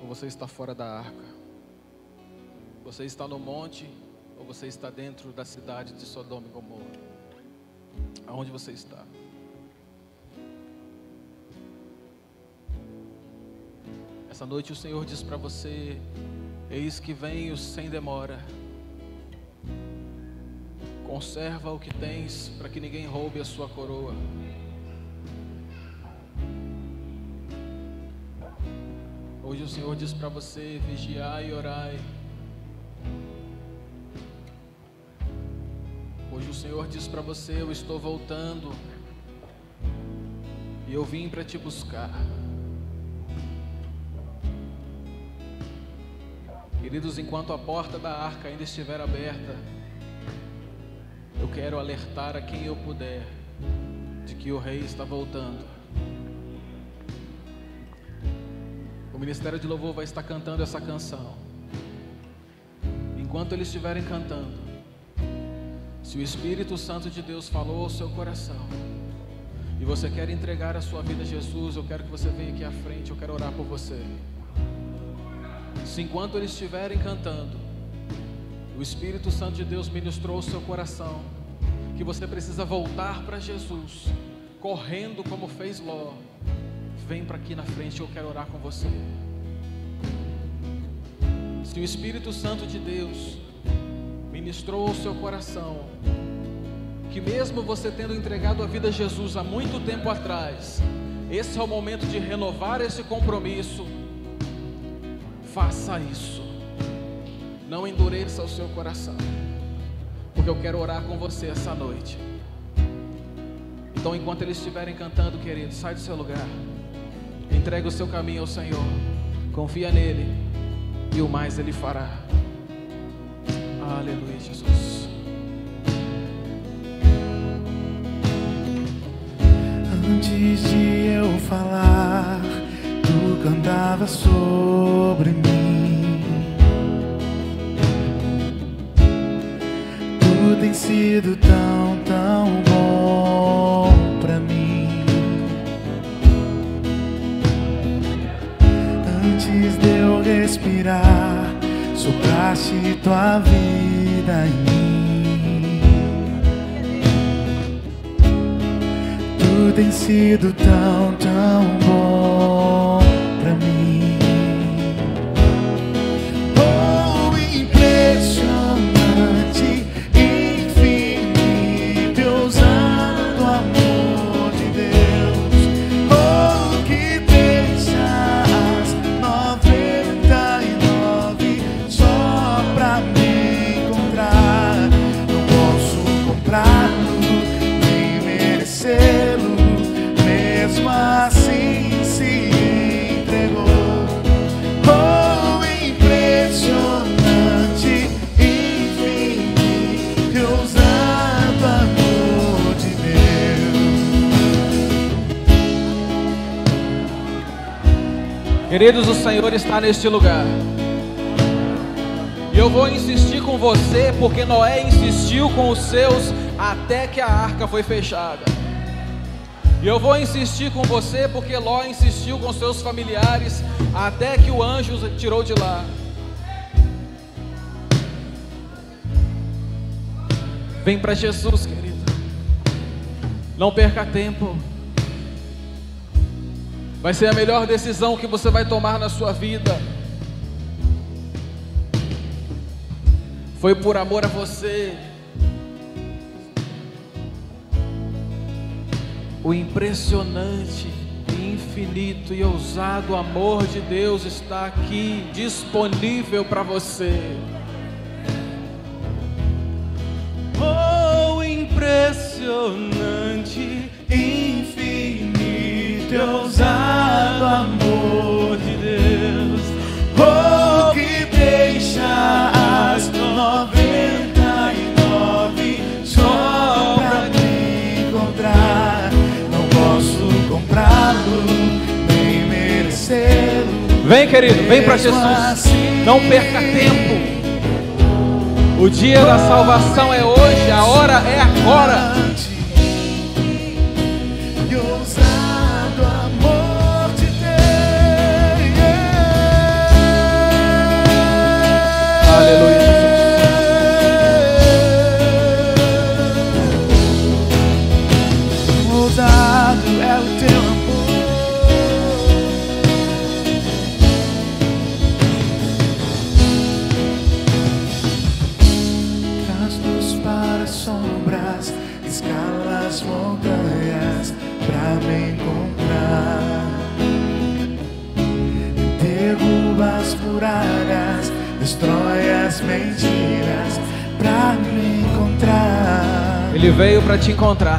ou você está fora da arca? Você está no monte ou você está dentro da cidade de Sodoma e Gomorra? Aonde você está? Essa noite o Senhor diz para você: eis que venho sem demora. Conserva o que tens, para que ninguém roube a sua coroa. Hoje o Senhor diz para você: vigiai e orai. Hoje o Senhor diz para você: eu estou voltando e eu vim para te buscar. Queridos, enquanto a porta da arca ainda estiver aberta, eu quero alertar a quem eu puder de que o Rei está voltando. O Ministério de Louvor vai estar cantando essa canção. Enquanto eles estiverem cantando, se o Espírito Santo de Deus falou ao seu coração e você quer entregar a sua vida a Jesus, eu quero que você venha aqui à frente, eu quero orar por você. Se enquanto eles estiverem cantando, o Espírito Santo de Deus ministrou o seu coração que você precisa voltar para Jesus, correndo como fez Ló, vem para aqui na frente, eu quero orar com você. Se o Espírito Santo de Deus ministrou ao seu coração que mesmo você tendo entregado a vida a Jesus há muito tempo atrás, esse é o momento de renovar esse compromisso, faça isso. Não endureça o seu coração, porque eu quero orar com você essa noite. Então, enquanto eles estiverem cantando, querido, sai do seu lugar, entregue o seu caminho ao Senhor, confia nele e o mais Ele fará. Aleluia, Jesus. Antes de eu falar, tu cantava sobre mim. Tu tem sido tão, tão bom pra mim. Antes de eu respirar, sopraste tua vida em mim. Tu tem sido tão, tão bom pra mim. Oh, impressionante, infinito, ousado amor de Deus. Oh, que deixa as 99 só pra me encontrar. Não posso comprá-lo nem merecê-lo, mesmo assim se entregou. Oh, impressionante, infinito, ousado amor de Deus. Queridos, o Senhor está neste lugar. E eu vou insistir com você, porque Noé insistiu com os seus até que a arca foi fechada. E eu vou insistir com você, porque Ló insistiu com seus familiares até que o anjo os tirou de lá. Vem para Jesus, querido. Não perca tempo. Vai ser a melhor decisão que você vai tomar na sua vida. Foi por amor a você. O impressionante, infinito e ousado amor de Deus está aqui, disponível para você. Oh, impressionante, infinito e ousado amor de Deus. Oh, que deixa as 99 só pra te encontrar. Não posso comprá-lo nem merecê-lo. Vem, querido, vem para Jesus. Não perca tempo. O dia da salvação é hoje, a hora é agora. E ousado amor de Deus. Aleluia, Ousado é o teu amor. Traz luz para sombras, escala as montanhas pra me encontrar. Derruba as muralhas, destrói as mentiras pra me encontrar. Ele veio para te encontrar.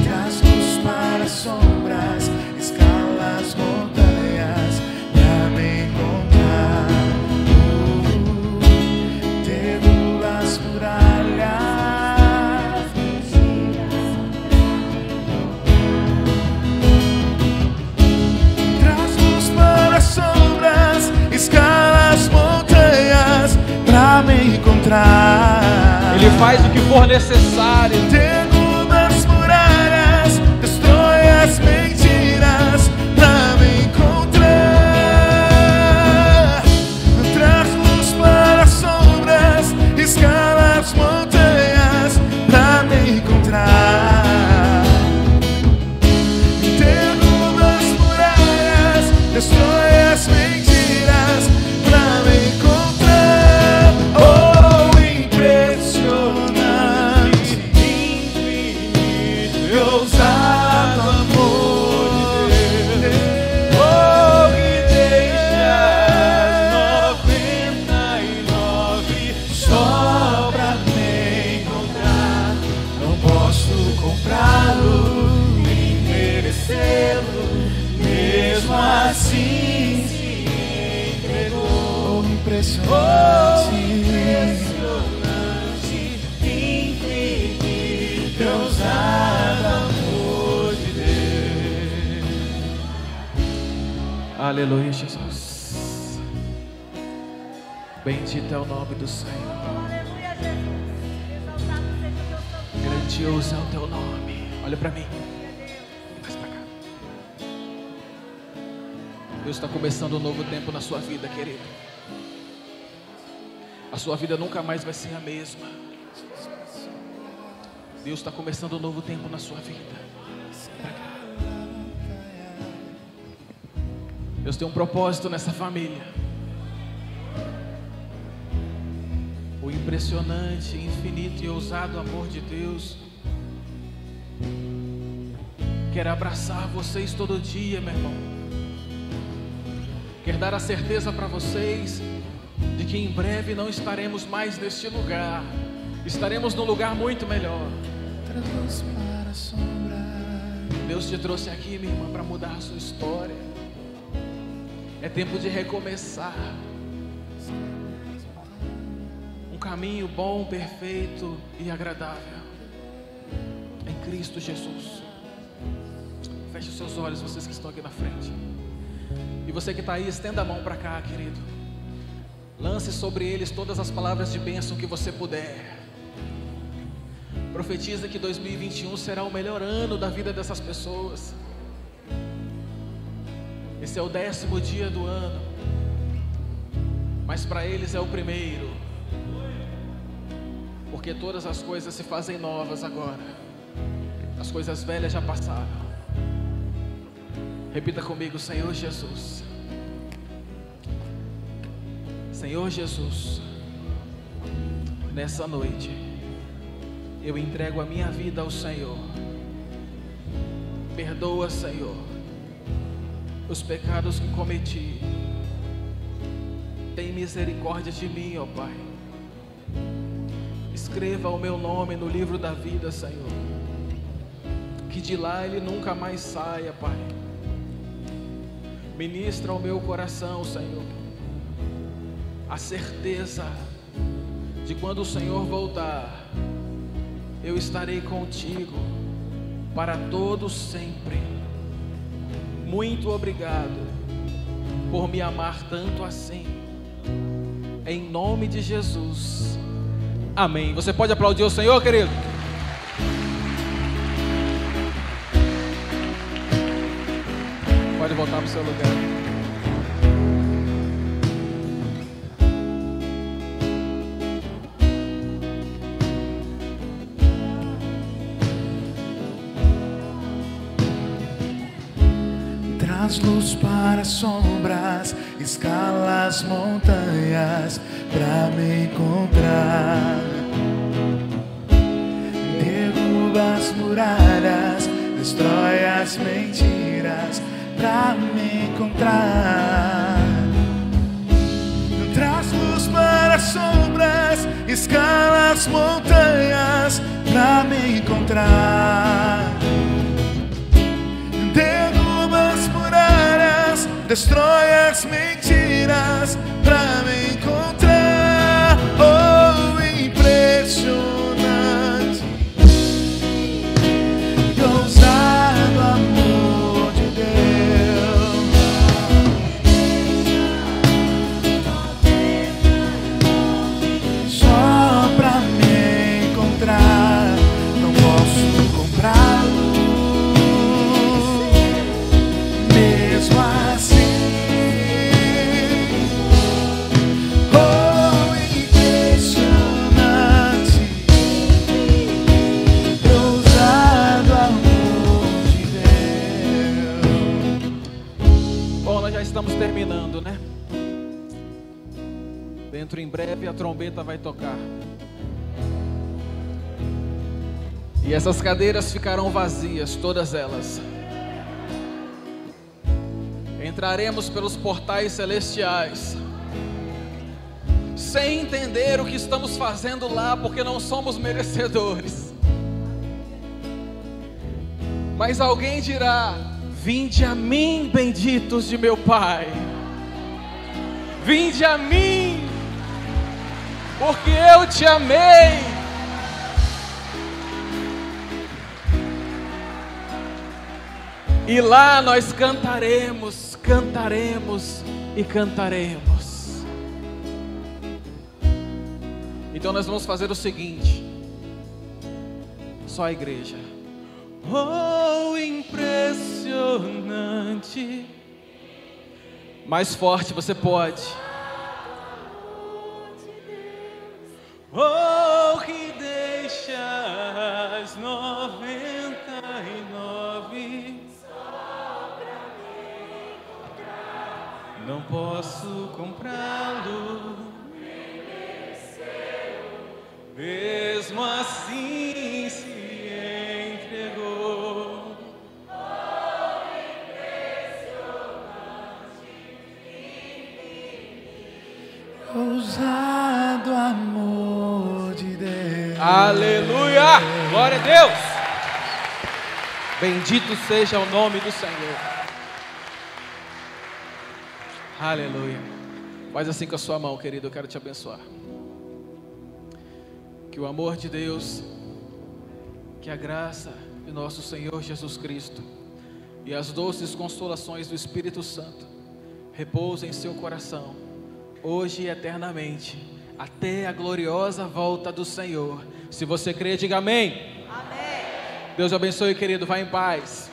Traz luz para as sombras, escala as montanhas pra me encontrar. Derruba as muralhas. Traz luz para as sombras, escala as montanhas pra me encontrar. Ele faz o que for necessário. Derruba as muralhas, destrói as mentiras pra me encontrar. Traz luz para as sombras, escala as montanhas pra me encontrar. Derruba as muralhas, destrói as mentiras pra me encontrar. Oh, impressionante, infinito e ousado amor de Deus. Oh, que deixa 99 só pra me encontrar. Não posso comprá-lo, nem merecê-lo, mesmo assim se entregou. Oh, impressionante, infinito e ousado amor de Deus. Aleluia, Jesus. Bendito é o nome do Senhor. Aleluia, Jesus. Exaltado seja o teu santo nome. Grandioso é o teu nome. Olha para mim. Mais para cá. Deus está começando um novo tempo na sua vida, querido. A sua vida nunca mais vai ser a mesma. Deus está começando um novo tempo na sua vida. Pra cá. Deus tem um propósito nessa família. O impressionante, infinito e ousado amor de Deus quer abraçar vocês todo dia, meu irmão. Quer dar a certeza para vocês de que em breve não estaremos mais neste lugar. Estaremos num lugar muito melhor. Traz luz para a sombra. Deus te trouxe aqui, minha irmã, para mudar a sua história. É tempo de recomeçar. Um caminho bom, perfeito e agradável em Cristo Jesus. Feche os seus olhos, vocês que estão aqui na frente. E você que está aí, estenda a mão para cá, querido. Lance sobre eles todas as palavras de bênção que você puder. Profetiza que 2021 será o melhor ano da vida dessas pessoas. Esse é o 10º dia do ano, mas para eles é o primeiro, porque todas as coisas se fazem novas agora. As coisas velhas já passaram. Repita comigo: Senhor Jesus. Senhor Jesus, nessa noite eu entrego a minha vida ao Senhor. Perdoa, Senhor, os pecados que cometi. Tem misericórdia de mim, ó Pai. Escreva o meu nome no livro da vida, Senhor. Que de lá ele nunca mais saia, Pai. Ministra ao meu coração, Senhor, a certeza de quando o Senhor voltar, eu estarei contigo para todos sempre. Muito obrigado por me amar tanto assim. Em nome de Jesus. Amém. Você pode aplaudir o Senhor, querido? Pode voltar para o seu lugar. Traz luz para as sombras, escala as montanhas pra me encontrar. Derruba as muralhas, destrói as mentiras pra me encontrar. Traz luz para as sombras, escala as montanhas pra pra me encontrar. Derruba as muralhas, destrói as mentiras pra me encontrar. Oh, impressionante e ousado amor de Deus. Só pra me encontrar, não posso comprá-lo. Mesmo assim, oh, impressionante, ousado amor de Deus. Bom, nós já estamos terminando, né? Dentro em breve a trombeta vai tocar. E essas cadeiras ficarão vazias, todas elas. Entraremos pelos portais celestiais, sem entender o que estamos fazendo lá, porque não somos merecedores. Mas alguém dirá: vinde a mim, benditos de meu Pai. Vinde a mim, porque eu te amei. E lá nós cantaremos, cantaremos e cantaremos. Então nós vamos fazer o seguinte, só a igreja. Oh, impressionante. Mais forte você pode. Oh, que deixas 99. Não posso comprá-lo, mesmo assim se entregou. Ousado amor de Deus. Aleluia! Glória a Deus! Bendito seja o nome do Senhor. Aleluia. Faz assim com a sua mão, querido, eu quero te abençoar. Que o amor de Deus, que a graça de nosso Senhor Jesus Cristo e as doces consolações do Espírito Santo repousem em seu coração, hoje e eternamente, até a gloriosa volta do Senhor. Se você crê, diga amém. Amém. Deus abençoe, querido, vá em paz.